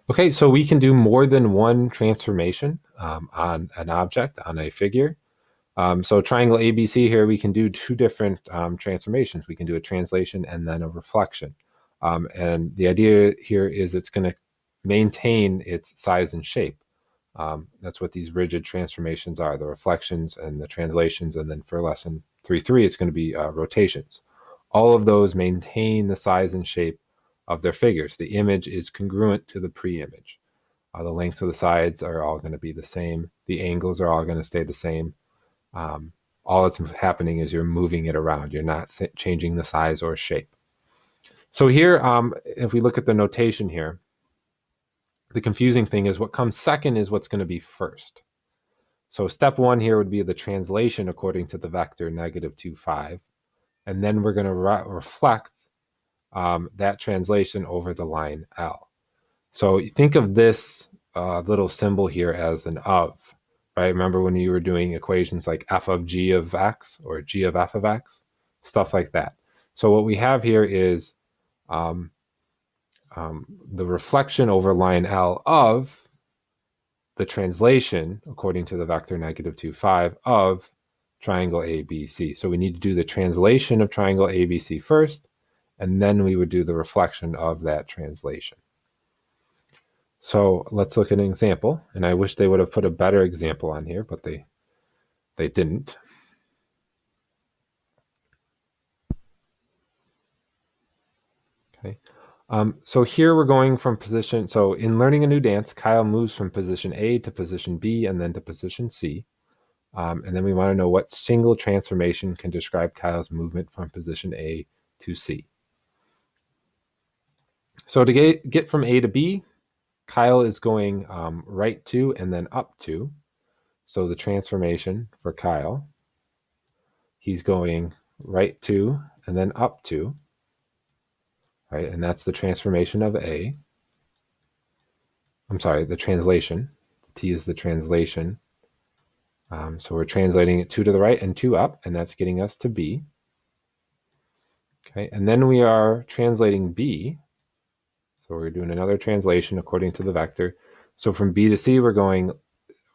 Okay, so we can do more than one transformation on an object, on a figure. So triangle ABC here, we can do two different transformations. We can do a translation and then a reflection. And the idea here is it's going to maintain its size and shape. That's what these rigid transformations are, the reflections and the translations. And then for lesson 3.3, it's going to be rotations. All of those maintain the size and shape of their figures. The image is congruent to the pre-image. The lengths of the sides are all going to be the same. The angles are all going to stay the same. Um, all that's happening is you're moving it around. You're not changing the size or shape. So here, if we look at the notation here, the confusing thing is what comes second is what's going to be first. So step one here would be the translation according to the vector negative 2, 5. And then we're going to reflect that translation over the line L. So think of this little symbol here as an of, right? Remember when you were doing equations like f of g of x or g of f of x, stuff like that. So what we have here is um, the reflection over line L of the translation, according to the vector negative 2, 5, of triangle ABC. So we need to do the translation of triangle ABC first, and then we would do the reflection of that translation. So let's look at an example, and I wish they would have put a better example on here, but they didn't. Okay. So here we're going from position. So in learning a new dance, Kyle moves from position A to position B and then to position C. And then we want to know what single transformation can describe Kyle's movement from position A to C. So to get from A to B, Kyle is going right to and then up to. So the transformation for Kyle, he's going right to and then up to, right? And that's the transformation of A. I'm sorry, the translation. T is the translation. So we're translating it 2 to the right and 2 up, and that's getting us to B. Okay, and then we are translating B. So we're doing another translation according to the vector. So from B to C, we're going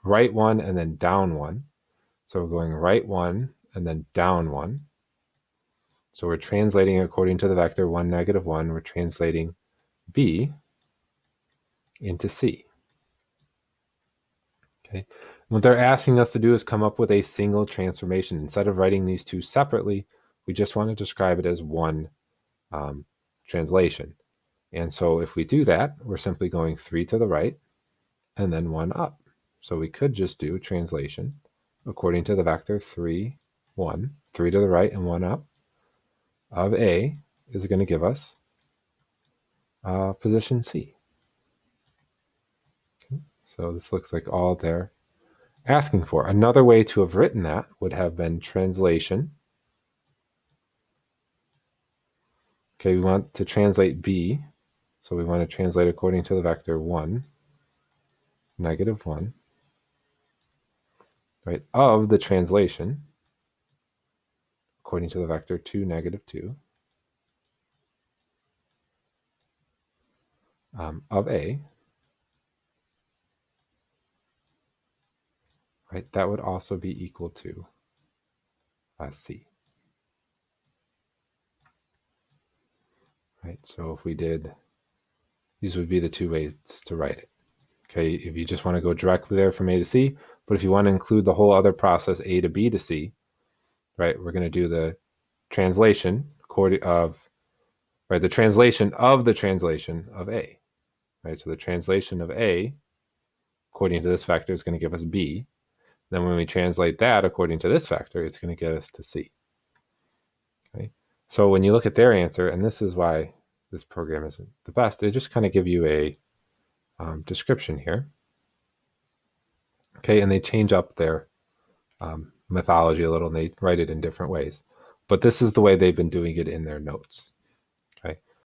right 1 and then down 1. So we're going right 1 and then down 1. So we're translating according to the vector 1, negative 1. We're translating B into C. Okay. What they're asking us to do is come up with a single transformation. Instead of writing these two separately, we just want to describe it as one translation. And so if we do that, we're simply going 3 to the right and then 1 up. So we could just do translation according to the vector 3, 1, 3 to the right and 1 up of A is going to give us position C. Okay. So this looks like all they're asking for. Another way to have written that would have been translation. Okay, we want to translate B. So we want to translate according to the vector 1, negative 1, right, of the translation according to the vector 2, negative 2, of A, right, that would also be equal to C. Right, so if we did, these would be the two ways to write it. Okay, if you just want to go directly there from A to C, but if you want to include the whole other process, A to B to C, right, we're going to do the translation of, right, the translation of the translation of A, right? So the translation of A, according to this vector, is going to give us B. Then when we translate that according to this vector, it's going to get us to C. Okay, so when you look at their answer, and this is why this program isn't the best, they just kind of give you a description here. Okay, and they change up their mythology a little, and they write it in different ways. But this is the way they've been doing it in their notes.